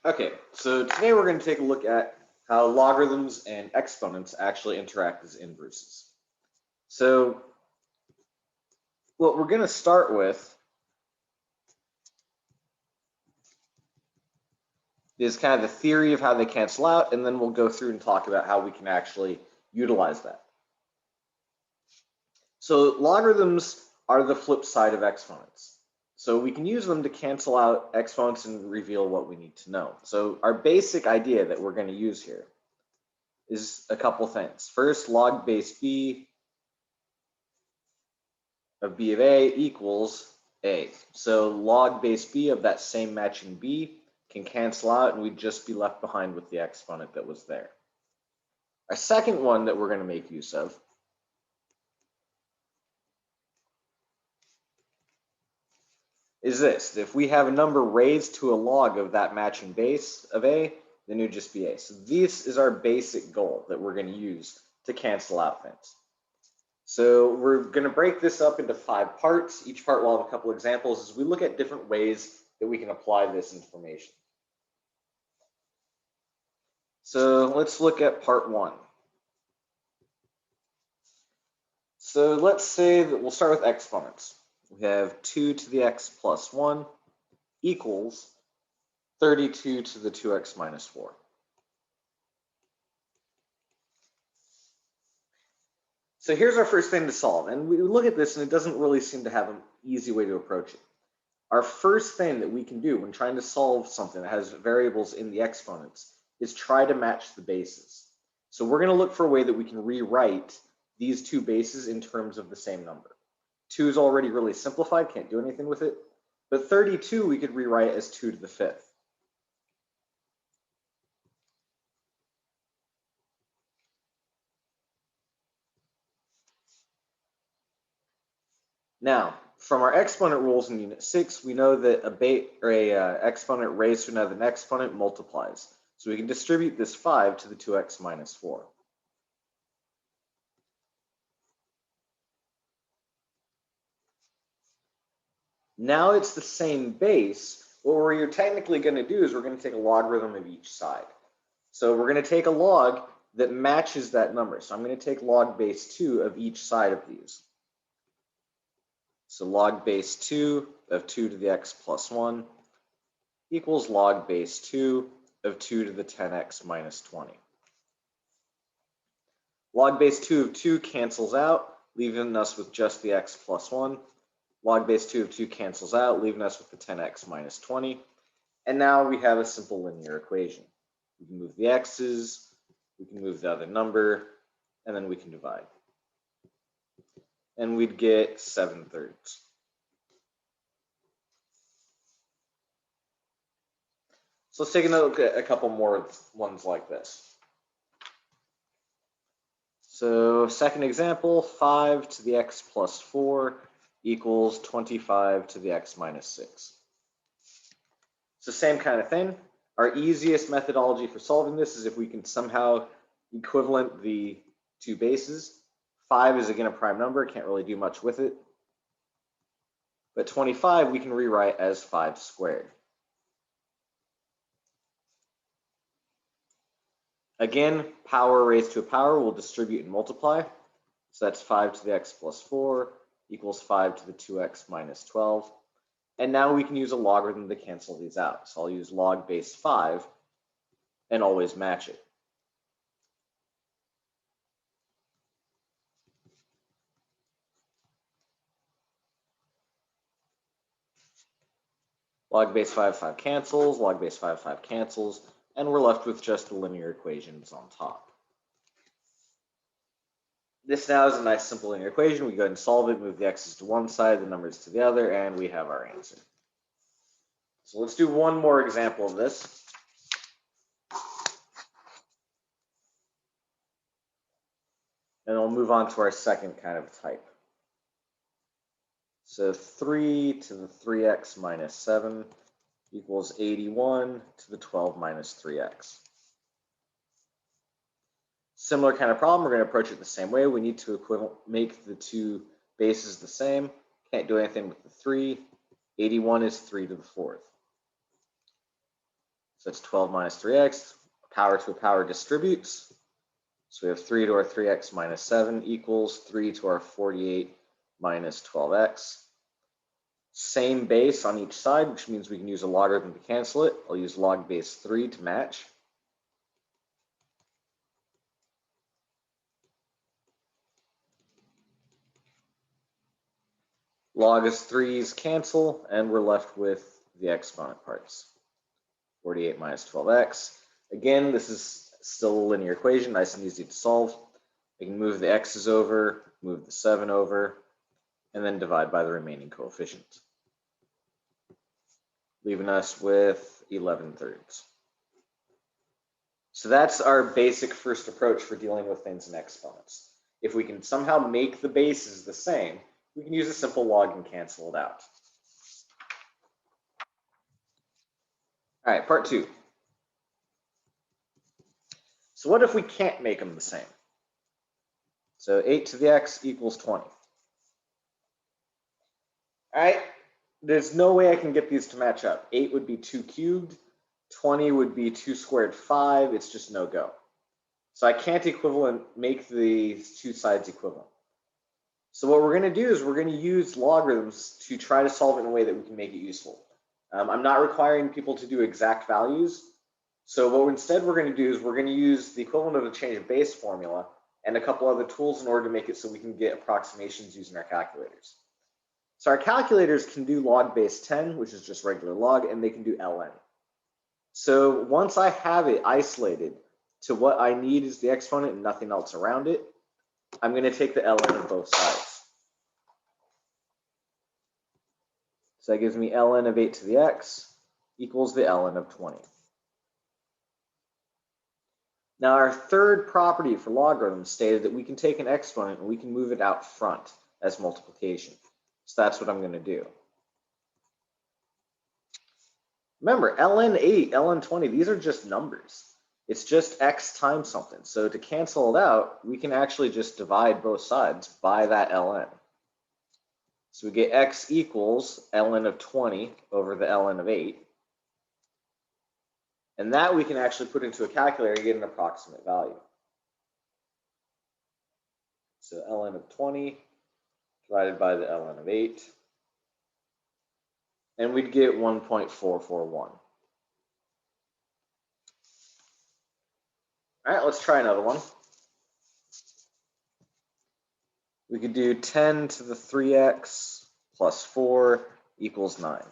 Okay, so today we're going to take a look at how logarithms and exponents actually interact as inverses. So what we're going to start with is kind of the theory of how they cancel out, and then we'll go through and talk about how we can actually utilize that. So logarithms are the flip side of exponents. So we can use them to cancel out exponents and reveal what we need to know. So our basic idea that we're going to use here is a couple things. First, log base b of b of a equals a. So log base b of that same matching b can cancel out, and we'd just be left behind with the exponent that was there. Our second one that we're going to make use of is this. If we have a number raised to a log of that matching base of a, then it would just be a. So this is our basic goal that we're going to use to cancel out things. So we're going to break this up into 5 parts. Each part will have a couple examples as we look at different ways that we can apply this information. So let's look at part 1. So let's say that we'll start with exponents. We have 2 to the x plus 1 equals 32 to the 2x minus 4. So here's our first thing to solve. And we look at this and it doesn't really seem to have an easy way to approach it. Our first thing that we can do when trying to solve something that has variables in the exponents is try to match the bases. So we're going to look for a way that we can rewrite these two bases in terms of the same number. 2 is already really simplified, can't do anything with it. But 32 we could rewrite as 2 to the 5th. Now, from our exponent rules in Unit 6, we know that a exponent raised to another exponent multiplies. So we can distribute this 5 to the 2x minus 4. Now it's the same base. What we're technically going to do is we're going to take a logarithm of each side. So we're going to take a log that matches that number. So I'm going to take log base 2 of each side of these. So log base 2 of 2 to the x plus 1 equals log base 2 of 2 to the 10x minus 20. Log base 2 of 2 cancels out, leaving us with just the x plus 1. Log base 2 of 2 cancels out, leaving us with the 10x minus 20. And now we have a simple linear equation. We can move the x's, we can move the other number, and then we can divide. And we'd get 7/3. So let's take a look at a couple more ones like this. So second example, 5 to the x plus 4 equals 25 to the x minus 6. It's the same kind of thing. Our easiest methodology for solving this is if we can somehow equivalent the two bases. 5 is again a prime number, can't really do much with it. But 25 we can rewrite as 5 squared. Again, power raised to a power will distribute and multiply. So that's 5 to the x plus 4 equals 5 to the 2x minus 12. And now we can use a logarithm to cancel these out. So I'll use log base 5 and always match it. Log base 5 cancels, log base 5 cancels, and we're left with just the linear equations on top. This now is a nice simple linear equation. We go ahead and solve it, move the x's to one side, the numbers to the other, and we have our answer. So let's do one more example of this. And we'll move on to our second kind of type. So 3 to the 3x minus 7 equals 81 to the 12 minus 3x. Similar kind of problem, we're going to approach it the same way. We need to make the two bases the same. Can't do anything with the 3. 81 is 3 to the 4th. So that's 12 minus 3x. Power to a power distributes. So we have 3 to our 3x minus 7 equals 3 to our 48 minus 12x. Same base on each side, which means we can use a logarithm to cancel it. I'll use log base 3 to match. Log as 3's cancel, and we're left with the exponent parts. 48 minus 12x. Again, this is still a linear equation, nice and easy to solve. I can move the x's over, move the 7 over, and then divide by the remaining coefficient, leaving us with 11/3. So that's our basic first approach for dealing with things in exponents. If we can somehow make the bases the same, we can use a simple log and cancel it out. All right, part 2. So what if we can't make them the same? So 8 to the x equals 20. All right, there's no way I can get these to match up. 8 would be 2 cubed, 20 would be 2 squared 5, it's just no go. So I can't make these two sides equivalent. So what we're going to do is we're going to use logarithms to try to solve it in a way that we can make it useful. I'm not requiring people to do exact values. So what instead we're going to do is we're going to use the equivalent of a change of base formula and a couple other tools in order to make it so we can get approximations using our calculators. So our calculators can do log base 10, which is just regular log, and they can do ln. So once I have it isolated to what I need is the exponent and nothing else around it, I'm going to take the ln of both sides. So that gives me ln of 8 to the x equals the ln of 20. Now our third property for logarithms stated that we can take an exponent and we can move it out front as multiplication. So that's what I'm going to do. Remember, ln 8, ln 20, these are just numbers. It's just x times something. So to cancel it out, we can actually just divide both sides by that ln. So we get x equals ln of 20 over the ln of 8. And that we can actually put into a calculator and get an approximate value. So ln of 20 divided by the ln of 8. And we'd get 1.441. All right, let's try another one. We could do 10 to the 3x plus 4 equals 9.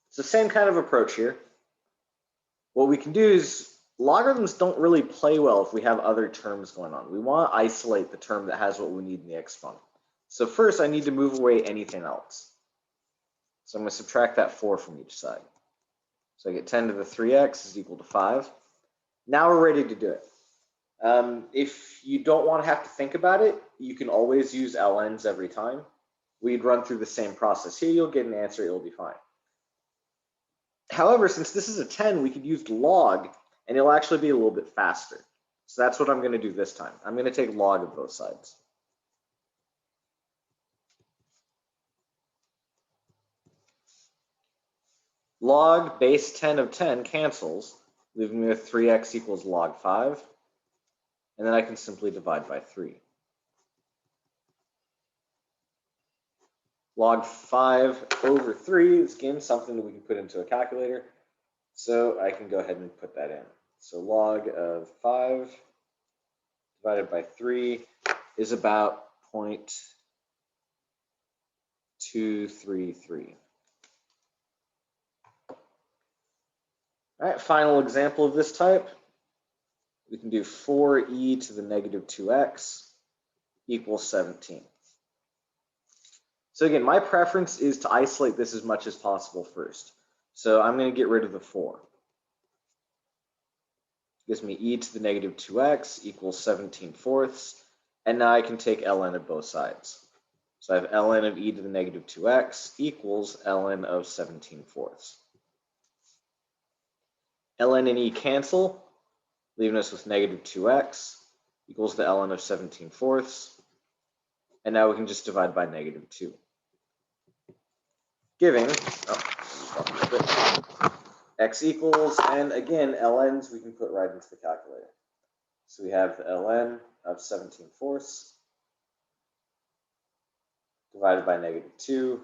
It's the same kind of approach here. What we can do is logarithms don't really play well if we have other terms going on. We want to isolate the term that has what we need in the exponent. So first, I need to move away anything else. So I'm going to subtract that 4 from each side. So I get 10 to the 3x is equal to 5. Now we're ready to do it. If you don't want to have to think about it, you can always use ln's every time. We'd run through the same process here. You'll get an answer. It'll be fine. However, since this is a 10, we could use log, and it'll actually be a little bit faster. So that's what I'm going to do this time. I'm going to take log of both sides. Log base 10 of 10 cancels, leaving me with 3x equals log 5. And then I can simply divide by 3. Log 5 over 3 is, again, something that we can put into a calculator. So I can go ahead and put that in. So log of 5 divided by 3 is about 0.233. All right, final example of this type. We can do 4e to the negative 2x equals 17. So again, my preference is to isolate this as much as possible first. So I'm going to get rid of the 4. Gives me e to the negative 2x equals 17/4. And now I can take ln of both sides. So I have ln of e to the negative 2x equals ln of 17/4. ln and e cancel, leaving us with negative 2x equals the ln of 17/4. And now we can just divide by negative 2. Giving x equals, and again, ln's we can put right into the calculator. So we have the ln of 17/4 divided by -2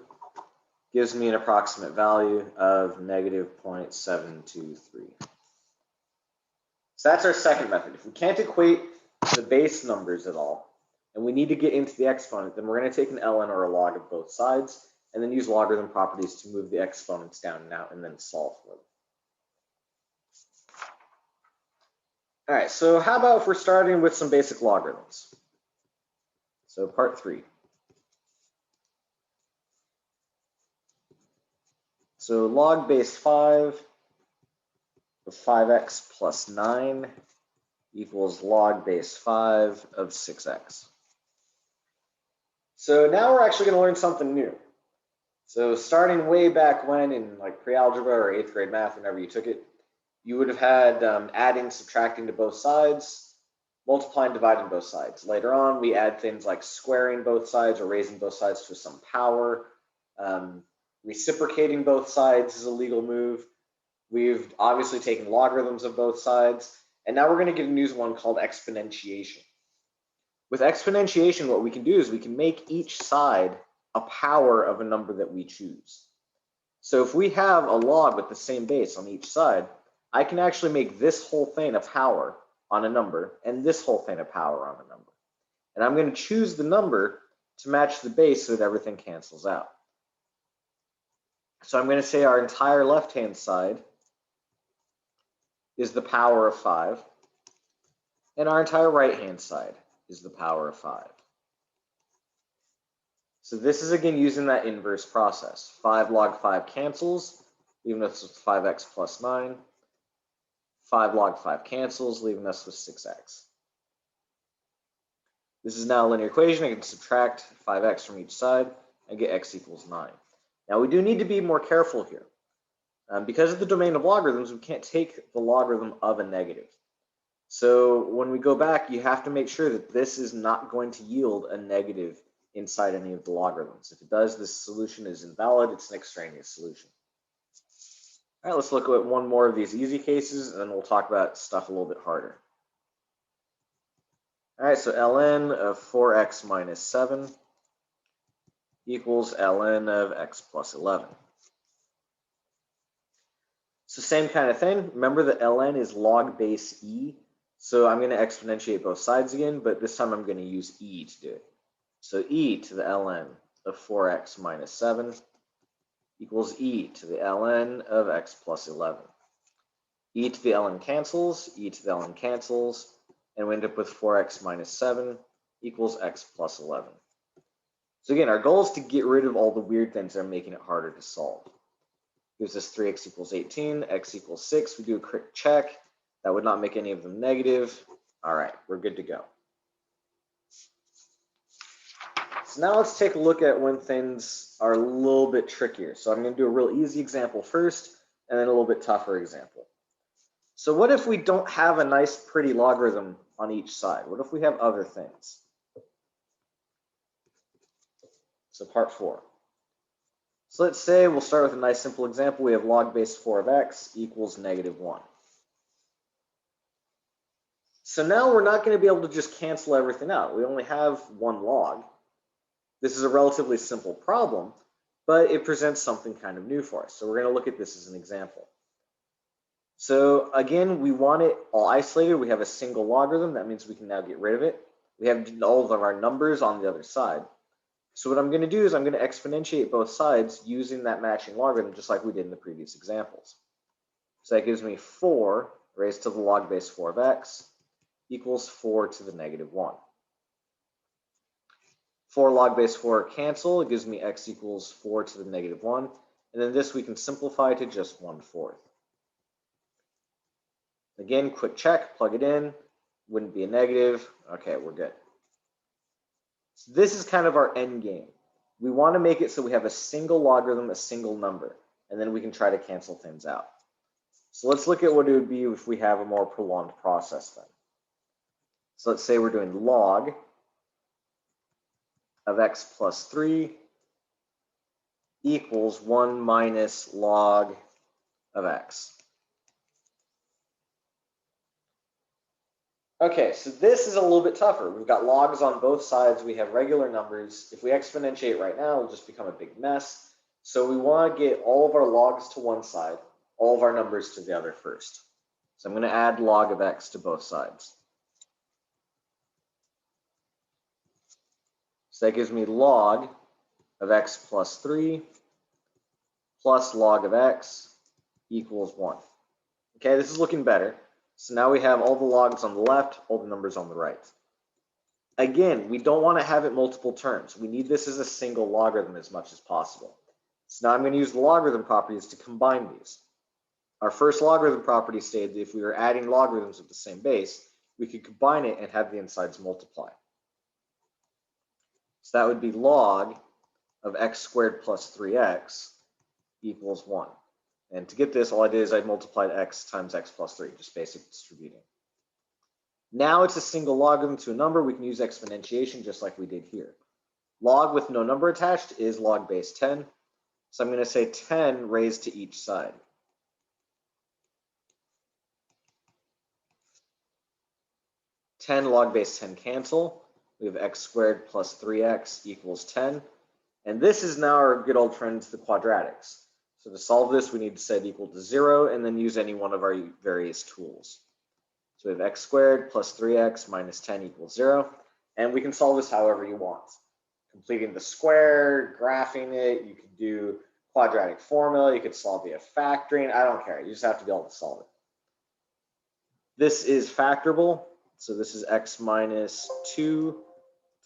gives me an approximate value of -0.723. So that's our second method. If we can't equate the base numbers at all, and we need to get into the exponent, then we're going to take an ln or a log of both sides, and then use logarithm properties to move the exponents down and out, and then solve for them. All right, so how about if we're starting with some basic logarithms? So part 3. So log base 5 of 5x plus 9 equals log base 5 of 6x. So now we're actually going to learn something new. So starting way back when in like pre-algebra or 8th grade math, whenever you took it, you would have had adding, subtracting to both sides, multiplying, dividing both sides. Later on, we add things like squaring both sides or raising both sides to some power. Reciprocating both sides is a legal move. We've obviously taken logarithms of both sides. And now we're going to get a new one called exponentiation. With exponentiation, what we can do is we can make each side a power of a number that we choose. So if we have a log with the same base on each side, I can actually make this whole thing a power on a number and this whole thing a power on a number. And I'm going to choose the number to match the base so that everything cancels out. So I'm going to say our entire left-hand side is the power of 5, and our entire right-hand side is the power of 5. So this is again using that inverse process. 5 log 5 cancels, leaving us with 5x plus 9. 5 log 5 cancels, leaving us with 6x. This is now a linear equation. I can subtract 5x from each side and get x equals 9. Now we do need to be more careful here. Because of the domain of logarithms, we can't take the logarithm of a negative. So when we go back, you have to make sure that this is not going to yield a negative inside any of the logarithms. If it does, this solution is invalid. It's an extraneous solution. All right, let's look at one more of these easy cases, and then we'll talk about stuff a little bit harder. All right, so ln of 4x minus 7 equals ln of x plus 11. So same kind of thing. Remember that ln is log base e. So I'm going to exponentiate both sides again, but this time I'm going to use e to do it. So e to the ln of 4x minus 7 equals e to the ln of x plus 11. E to the ln cancels, e to the ln cancels, and we end up with 4x minus 7 equals x plus 11. So again, our goal is to get rid of all the weird things that are making it harder to solve. Gives us 3x equals 18, x equals 6. We do a quick check. That would not make any of them negative. All right, we're good to go. So now let's take a look at when things are a little bit trickier. So I'm going to do a real easy example first, and then a little bit tougher example. So what if we don't have a nice, pretty logarithm on each side? What if we have other things? So part 4. So let's say we'll start with a nice simple example. We have log base 4 of x equals -1. So now we're not going to be able to just cancel everything out. We only have one log. This is a relatively simple problem, but it presents something kind of new for us. So we're going to look at this as an example. So again, we want it all isolated. We have a single logarithm. That means we can now get rid of it. We have all of our numbers on the other side. So what I'm going to do is I'm going to exponentiate both sides using that matching logarithm, just like we did in the previous examples. So that gives me 4 raised to the log base 4 of x equals 4 to the -1. 4 log base 4 cancel. It gives me x equals 4 to the -1. And then this we can simplify to just 1/4. Again, quick check, plug it in. Wouldn't be a negative. Okay, we're good. So this is kind of our end game. We want to make it so we have a single logarithm, a single number, and then we can try to cancel things out. So let's look at what it would be if we have a more prolonged process then. So let's say we're doing log of x plus 3 equals 1 minus log of x. Okay, so this is a little bit tougher. We've got logs on both sides. We have regular numbers. If we exponentiate right now, it'll just become a big mess. So we want to get all of our logs to one side, all of our numbers to the other first. So I'm going to add log of x to both sides. So that gives me log of x plus 3 plus log of x equals 1. Okay, this is looking better. So now we have all the logs on the left, all the numbers on the right. Again, we don't want to have it multiple terms. We need this as a single logarithm as much as possible. So now I'm going to use the logarithm properties to combine these. Our first logarithm property stated that if we were adding logarithms with the same base, we could combine it and have the insides multiply. So that would be log of x squared plus 3x equals 1. And to get this, all I did is I multiplied x times x plus 3, just basic distributing. Now it's a single logarithm to a number. We can use exponentiation just like we did here. Log with no number attached is log base 10. So I'm going to say 10 raised to each side. Log base 10 cancel. We have x squared plus 3x equals 10. And this is now our good old friends, the quadratics. So to solve this, we need to set equal to 0 and then use any one of our various tools. So we have x squared plus 3x minus 10 equals 0. And we can solve this however you want. Completing the square, graphing it, you could do quadratic formula, you could solve via factoring, I don't care. You just have to be able to solve it. This is factorable. So this is x minus 2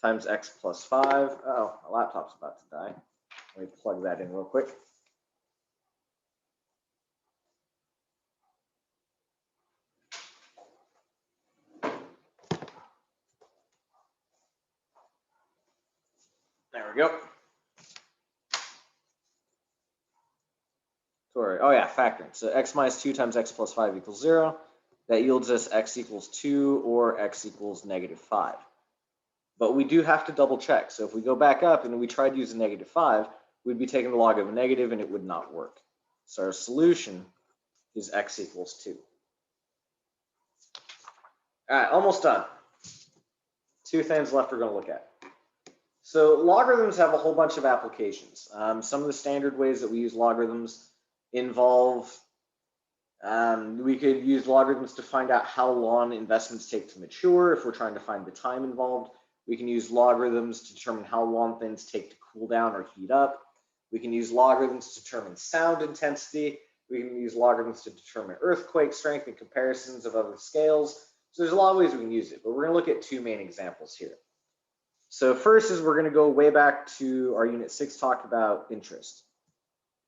times x plus 5. Oh, my laptop's about to die. Let me plug that in real quick. There we go. Sorry. Oh yeah, factoring. So x minus 2 times x plus 5 equals 0. That yields us x equals 2 or x equals negative 5. But we do have to double check. So if we go back up and we tried using negative 5, we'd be taking the log of a negative and it would not work. So our solution is x equals 2. All right, almost done. Two things left we're going to look at. So logarithms have a whole bunch of applications. Some of the standard ways that we use logarithms involve, we could use logarithms to find out how long investments take to mature. If we're trying to find the time involved, we can use logarithms to determine how long things take to cool down or heat up. We can use logarithms to determine sound intensity. We can use logarithms to determine earthquake strength and comparisons of other scales. So there's a lot of ways we can use it, but we're going to look at two main examples here. So first is we're going to go way back to our unit 6 talk about interest.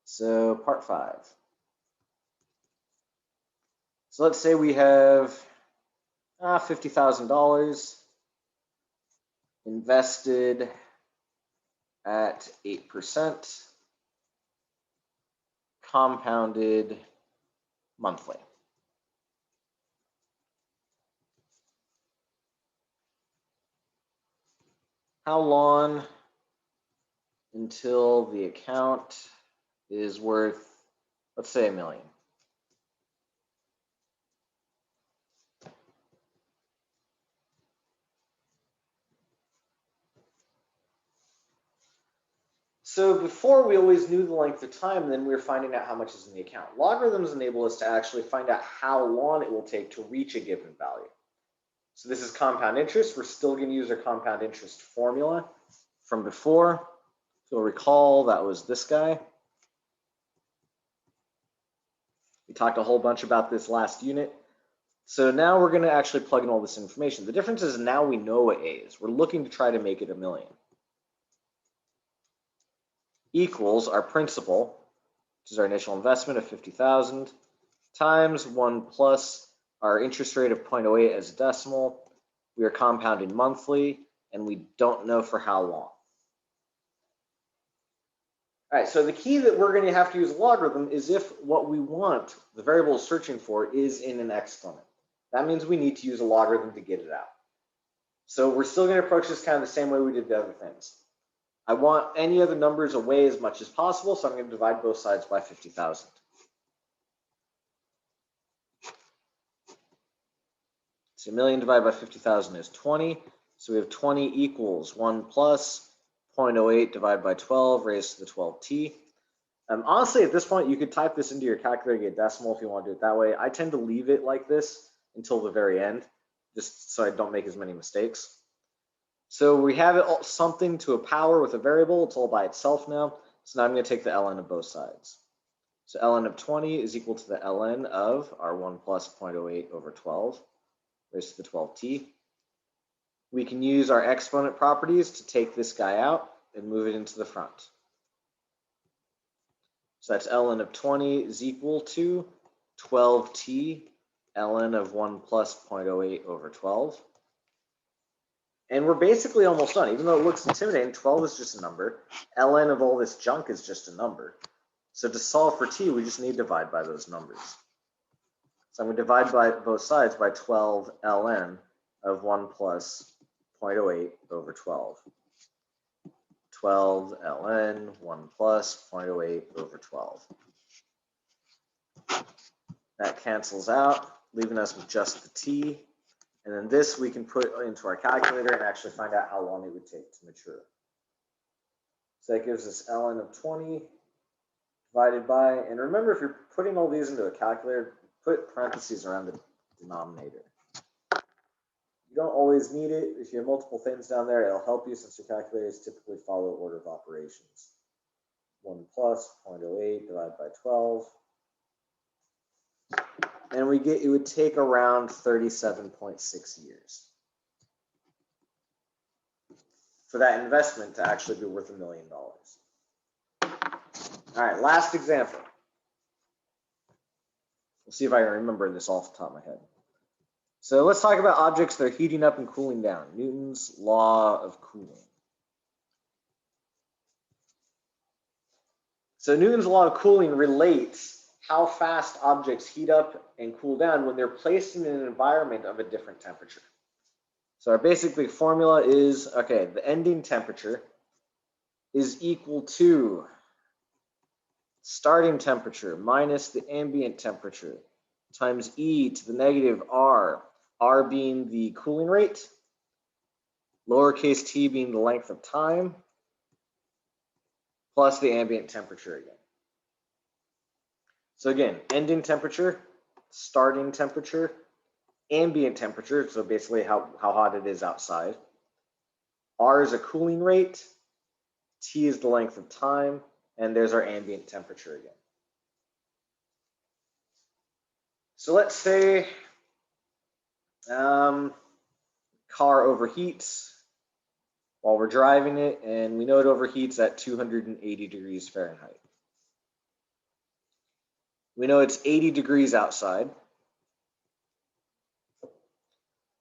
So part 5. So let's say we have $50,000 invested at 8%, compounded monthly. How long until the account is worth, let's say, $1 million? So before we always knew the length of time, and then we were finding out how much is in the account. Logarithms enable us to actually find out how long it will take to reach a given value. So this is compound interest. We're still going to use our compound interest formula from before. If you'll recall, that was this guy. We talked a whole bunch about this last unit. So now we're going to actually plug in all this information. The difference is now we know what A is. We're looking to try to make it $1 million. Equals our principal, which is our initial investment of 50,000, times 1 plus our interest rate of 0.08 as a decimal. We are compounding monthly, and we don't know for how long. All right, so the key that we're going to have to use a logarithm is if what we want, the variable we're searching for, is in an exponent. That means we need to use a logarithm to get it out. So we're still going to approach this kind of the same way we did the other things. I want any other numbers away as much as possible, so I'm going to divide both sides by 50,000. So 1 million divided by 50,000 is 20. So we have 20 equals 1 plus 0.08 divided by 12 raised to the 12t. Honestly, at this point, you could type this into your calculator, get decimal if you want to do it that way. I tend to leave it like this until the very end, just so I don't make as many mistakes. So we have it all, something to a power with a variable. It's all by itself now. So now I'm going to take the ln of both sides. So ln of 20 is equal to the ln of our 1 plus 0.08 over 12 raised to the 12t. We can use our exponent properties to take this guy out and move it into the front. So that's ln of 20 is equal to 12t ln of 1 plus 0.08 over 12. And we're basically almost done. Even though it looks intimidating, 12 is just a number. Ln of all this junk is just a number. So to solve for t, we just need to divide by those numbers. So I'm going to divide by both sides by 12 ln of 1 plus 0.08 over 12. 12 ln 1 plus 0.08 over 12. That cancels out, leaving us with just the t. And then this we can put into our calculator and actually find out how long it would take to mature. So that gives us ln of 20 divided by, and remember, if you're putting all these into a calculator, put parentheses around the denominator. You don't always need it. If you have multiple things down there, it'll help you since your calculators typically follow order of operations. 1 plus 0.08 divided by 12. And we get, it would take around 37.6 years for that investment to actually be worth $1 million. All right, last example. We'll see if I can remember this off the top of my head. So let's talk about objects that are heating up and cooling down. Newton's law of cooling. So Newton's law of cooling relates how fast objects heat up and cool down when they're placed in an environment of a different temperature. So our basic formula is, okay, the ending temperature is equal to starting temperature minus the ambient temperature times e to the negative r, r being the cooling rate, lowercase t being the length of time, plus the ambient temperature again. So again, ending temperature, starting temperature, ambient temperature, so basically how hot it is outside. R is a cooling rate, T is the length of time, and there's our ambient temperature again. So let's say car overheats while we're driving it, and we know it overheats at 280 degrees Fahrenheit. We know it's 80 degrees outside.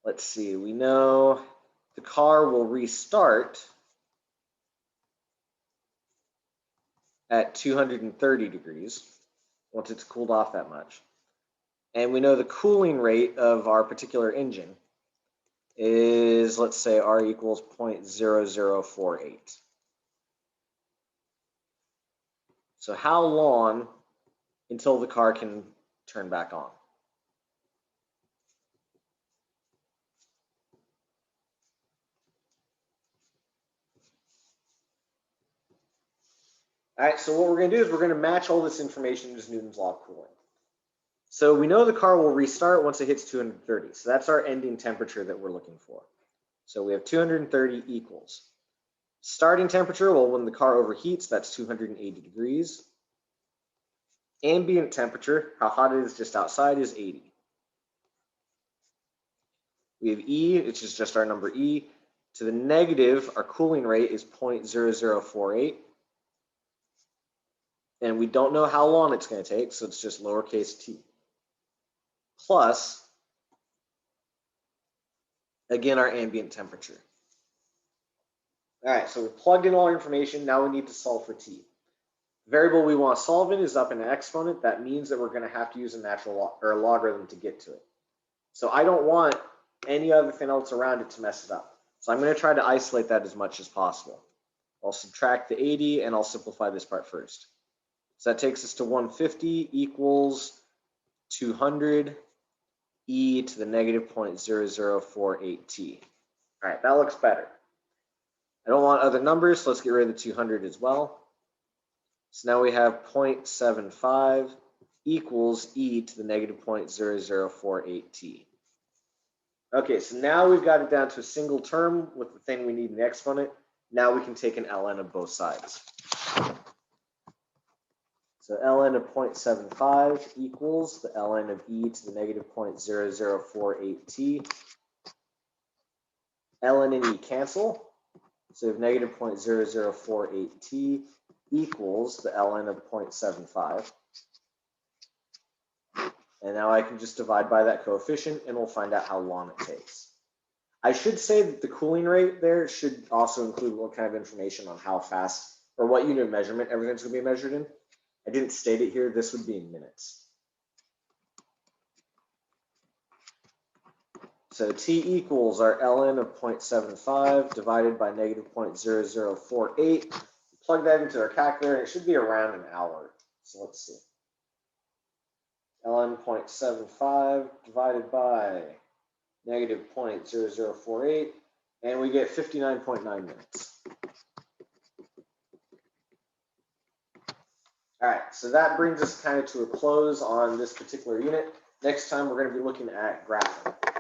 Let's see, we know the car will restart at 230 degrees once it's cooled off that much. And we know the cooling rate of our particular engine is, let's say, R equals 0.0048. So how long until the car can turn back on? All right, so what we're going to do is we're going to match all this information to Newton's law of cooling. So we know the car will restart once it hits 230. So that's our ending temperature that we're looking for. So we have 230 equals. Starting temperature, well, when the car overheats, that's 280 degrees. Ambient temperature, how hot it is just outside, is 80. We have E, which is just our number E. To the negative, our cooling rate is 0.0048. And we don't know how long it's going to take, so it's just lowercase t. Plus, again, our ambient temperature. All right, so we plugged in all our information. Now we need to solve for t. The variable we want to solve in is up in an exponent. That means that we're going to have to use a natural log or a logarithm to get to it. So I don't want any other thing else around it to mess it up. So I'm going to try to isolate that as much as possible. I'll subtract the 80 and I'll simplify this part first. So that takes us to 150 equals 200 e to the negative 0.0048t. All right, that looks better. I don't want other numbers, so let's get rid of the 200 as well. So now we have 0.75 equals e to the negative 0.0048t. Okay, so now we've got it down to a single term with the thing we need in the exponent. Now we can take an ln of both sides. So ln of 0.75 equals the ln of e to the negative 0.0048t. ln and e cancel. So we have negative 0.0048t equals the ln of 0.75. And now I can just divide by that coefficient and we'll find out how long it takes. I should say that the cooling rate there should also include what kind of information on how fast or what unit of measurement everything's going to be measured in. I didn't state it here. This would be in minutes. So t equals our ln of 0.75 divided by negative 0.0048. Plug that into our calculator, and it should be around an hour. So let's see. ln 0.75 divided by negative 0.0048, and we get 59.9 minutes. All right, so that brings us kind of to a close on this particular unit. Next time, we're going to be looking at graphing.